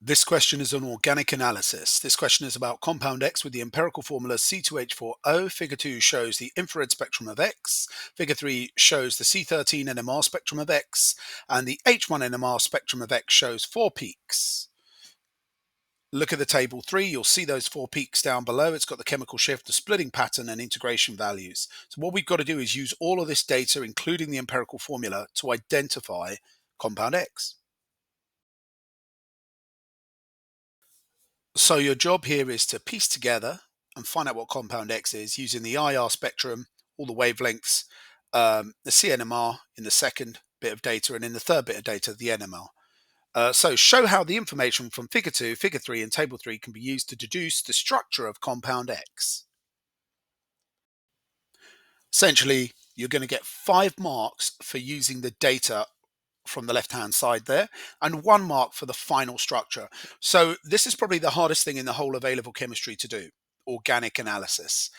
This question is on organic analysis. This question is about compound X with the empirical formula C2H4O. Figure 2 shows the infrared spectrum of X. Figure 3 shows the C13 NMR spectrum of X. And the H1NMR spectrum of X shows 4 peaks. Look at the table 3. You'll see those 4 peaks down below. It's got the chemical shift, the splitting pattern, and integration values. So what we've got to do is use all of this data, including the empirical formula, to identify compound X. So your job here is to piece together and find out what compound X is using the IR spectrum, all the wavelengths, the CNMR in the second bit of data, and in the third bit of data, the NMR. So show how the information from Figure 2, Figure 3, and Table 3 can be used to deduce the structure of compound X. Essentially, you're going to get 5 marks for using the data from the left-hand side there, and 1 mark for the final structure. So this is probably the hardest thing in the whole available chemistry to do, organic analysis.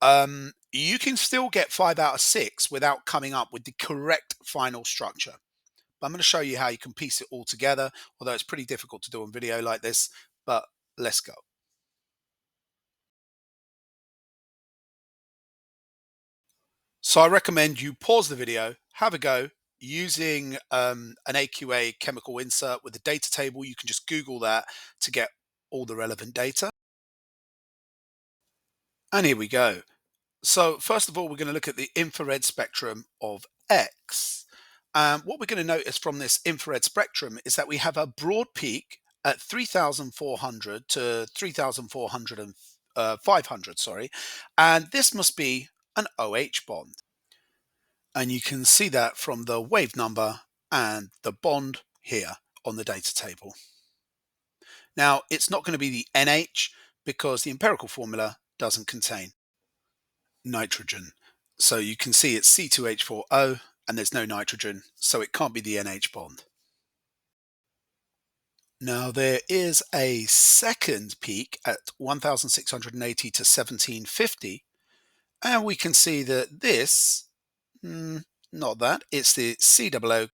You can still get 5 out of 6 without coming up with the correct final structure. But I'm going to show you how you can piece it all together, although it's pretty difficult to do on video like this, but let's go. So I recommend you pause the video, have a go using an AQA chemical insert with a data table. You can just Google that to get all the relevant data. And here we go. So first of all, we're going to look at the infrared spectrum of X. What we're going to notice from this infrared spectrum is that we have a broad peak at 3,400 to 3,400 and 500, sorry, and this must be an OH bond. And you can see that from the wave number and the bond here on the data table. Now, it's not going to be the NH because the empirical formula doesn't contain nitrogen. So you can see it's C2H4O and there's no nitrogen, so it can't be the NH bond. Now there is a second peak at 1680 to 1750, and we can see that this, not that, it's the COO.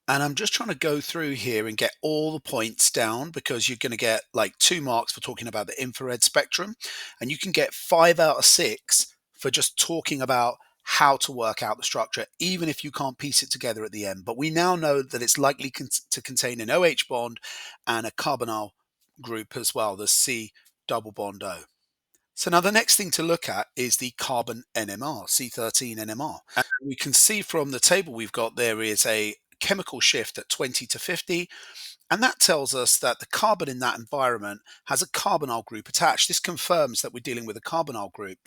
And I'm just trying to go through here and get all the points down because you're going to get like 2 marks for talking about the infrared spectrum, and you can get 5 out of 6 for just talking about how to work out the structure, even if you can't piece it together at the end. But we now know that it's likely to contain an OH bond and a carbonyl group as well, the C double bond O. So now the next thing to look at is the carbon NMR, C13 NMR. And we can see from the table we've got there is a chemical shift at 20 to 50, and that tells us that the carbon in that environment has a carbonyl group attached. This confirms that we're dealing with a carbonyl group.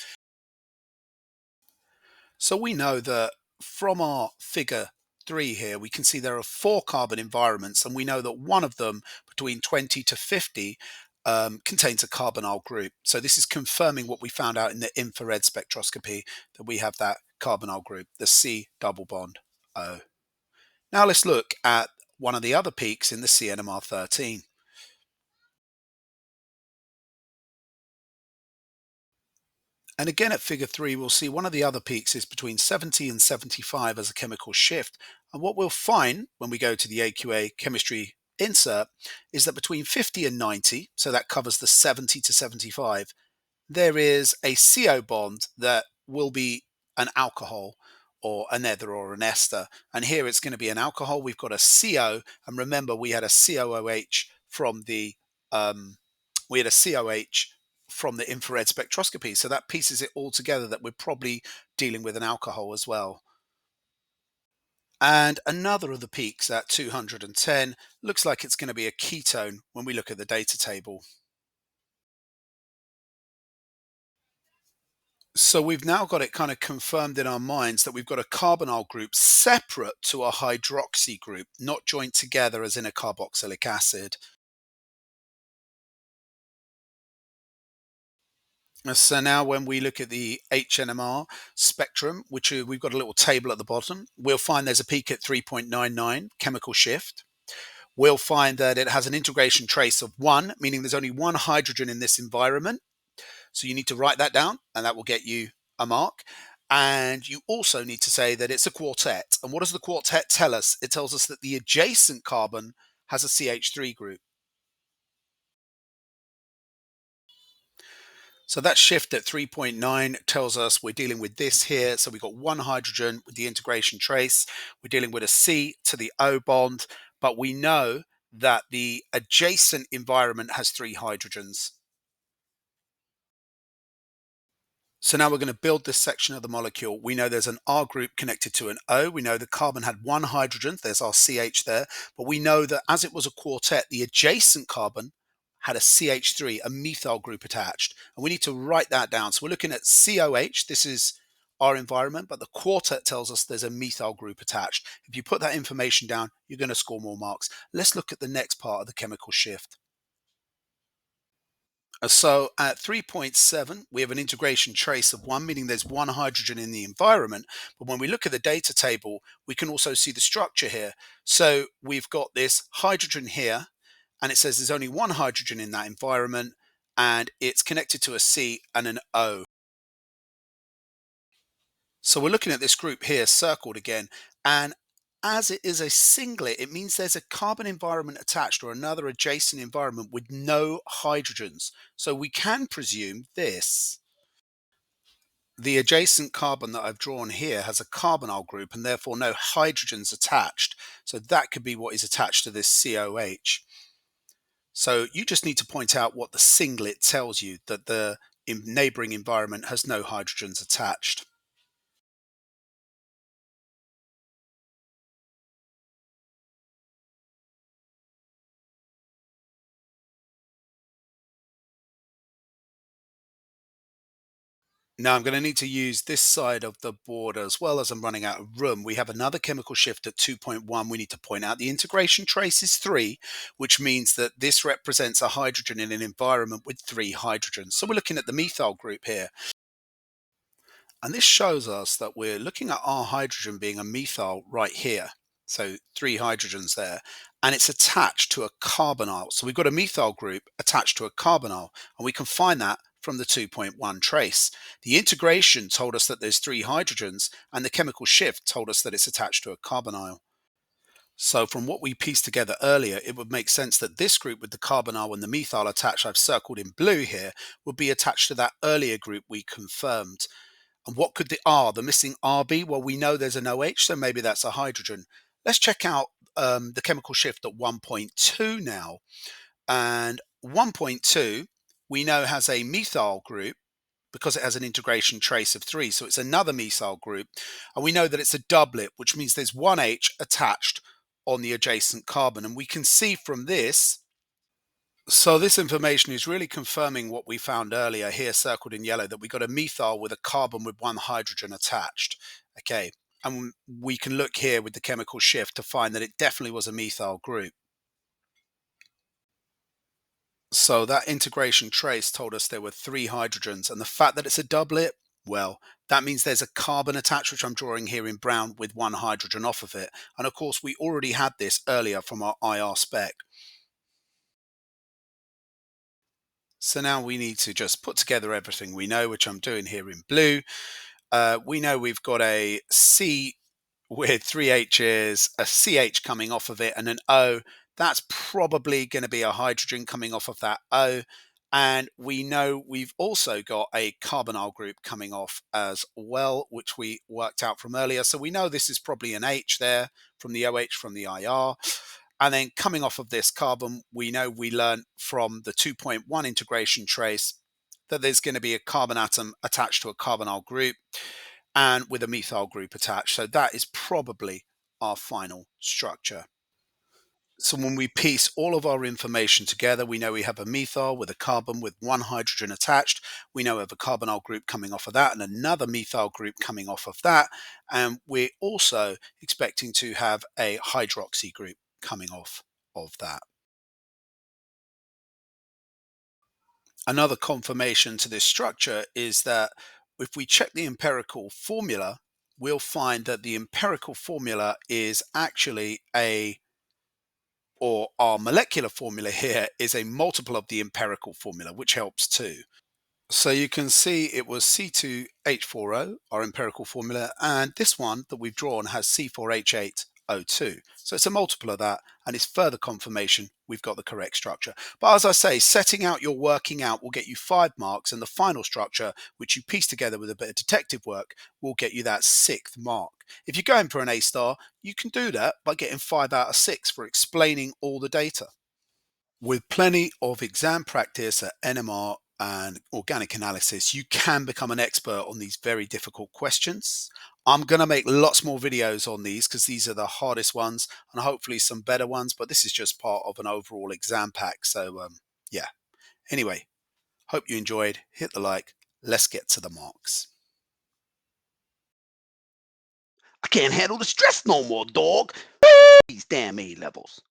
So we know that from our figure 3 here, we can see there are 4 carbon environments, and we know that one of them between 20 to 50 contains a carbonyl group. So this is confirming what we found out in the infrared spectroscopy, that we have that carbonyl group, the C double bond O. Now let's look at one of the other peaks in the CNMR 13. And again at figure 3, we'll see one of the other peaks is between 70 and 75 as a chemical shift. And what we'll find when we go to the AQA chemistry insert is that between 50 and 90, so that covers the 70 to 75, there is a CO bond that will be an alcohol or an ether or an ester. And here it's going to be an alcohol. We've got a CO, and remember we had a COOH from the infrared spectroscopy. So that pieces it all together that we're probably dealing with an alcohol as well. And another of the peaks at 210 looks like it's going to be a ketone when we look at the data table. So we've now got it kind of confirmed in our minds that we've got a carbonyl group separate to a hydroxy group, not joined together as in a carboxylic acid. So now when we look at the H1NMR spectrum, which we've got a little table at the bottom, we'll find there's a peak at 3.99 chemical shift. We'll find that it has an integration trace of 1, meaning there's only 1 hydrogen in this environment. So you need to write that down, and that will get you a mark. And you also need to say that it's a quartet. And what does the quartet tell us? It tells us that the adjacent carbon has a CH3 group. So that shift at 3.9 tells us we're dealing with this here. So we've got one hydrogen with the integration trace. We're dealing with a C to the O bond, but we know that the adjacent environment has three hydrogens. So now we're going to build this section of the molecule. We know there's an R group connected to an O. We know the carbon had one hydrogen. There's our CH there. But we know that as it was a quartet, the adjacent carbon had a CH3, a methyl group attached. And we need to write that down. So we're looking at COH. This is our environment, but the quartet tells us there's a methyl group attached. If you put that information down, you're going to score more marks. Let's look at the next part of the chemical shift. So at 3.7, we have an integration trace of 1, meaning there's one hydrogen in the environment. But when we look at the data table, we can also see the structure here. So we've got this hydrogen here, and it says there's only one hydrogen in that environment, and it's connected to a C and an O. So we're looking at this group here circled again, and as it is a singlet, it means there's a carbon environment attached or another adjacent environment with no hydrogens. So we can presume this. The adjacent carbon that I've drawn here has a carbonyl group and therefore no hydrogens attached. So that could be what is attached to this COH. So you just need to point out what the singlet tells you, that the neighboring environment has no hydrogens attached. Now I'm going to need to use this side of the board as well, as I'm running out of room. We have another chemical shift at 2.1. We need to point out the integration trace is 3, which means that this represents a hydrogen in an environment with 3 hydrogens. So we're looking at the methyl group here. And this shows us that we're looking at our hydrogen being a methyl right here. So 3 hydrogens there. And it's attached to a carbonyl. So we've got a methyl group attached to a carbonyl. And we can find that from the 2.1 trace. The integration told us that there's 3 hydrogens. And the chemical shift told us that it's attached to a carbonyl. So from what we pieced together earlier, it would make sense that this group with the carbonyl and the methyl attached, I've circled in blue here, would be attached to that earlier group we confirmed. And what could the R, the missing R be? Well, we know there's an OH, so maybe that's a hydrogen. Let's check out the chemical shift at 1.2 now. And 1.2, we know has a methyl group because it has an integration trace of 3. So it's another methyl group. And we know that it's a doublet, which means there's one H attached on the adjacent carbon. And we can see from this. So this information is really confirming what we found earlier here circled in yellow, that we got a methyl with a carbon with one hydrogen attached. Okay, and we can look here with the chemical shift to find that it definitely was a methyl group. So that integration trace told us there were 3 hydrogens, and the fact that it's a doublet, well, that means there's a carbon attached, which I'm drawing here in brown with one hydrogen off of it. And of course, we already had this earlier from our IR spec. So now we need to just put together everything we know, which I'm doing here in blue. We know we've got a C with 3 H's, a CH coming off of it, and an O. That's probably going to be a hydrogen coming off of that O. And we know we've also got a carbonyl group coming off as well, which we worked out from earlier. So we know this is probably an H there from the OH from the IR. And then coming off of this carbon, we know we learned from the 2.1 integration trace that there's going to be a carbon atom attached to a carbonyl group and with a methyl group attached. So that is probably our final structure. So when we piece all of our information together, we know we have a methyl with a carbon with one hydrogen attached. We know we have a carbonyl group coming off of that and another methyl group coming off of that. And we're also expecting to have a hydroxy group coming off of that. Another confirmation to this structure is that if we check the empirical formula, we'll find that the empirical formula is actually or our molecular formula here is a multiple of the empirical formula, which helps too. So you can see it was C2H4O, our empirical formula, and this one that we've drawn has C4H8 0.02. So it's a multiple of that, and it's further confirmation we've got the correct structure. But as I say, setting out your working out will get you 5 marks, and the final structure, which you piece together with a bit of detective work, will get you that 6th mark. If you're going for an A star, you can do that by getting 5 out of 6 for explaining all the data. With plenty of exam practice at NMR and organic analysis, you can become an expert on these very difficult questions. I'm going to make lots more videos on these because these are the hardest ones and hopefully some better ones, but this is just part of an overall exam pack. So, yeah. Anyway, hope you enjoyed. Hit the like. Let's get to the marks. I can't handle the stress no more, dog. These damn A levels.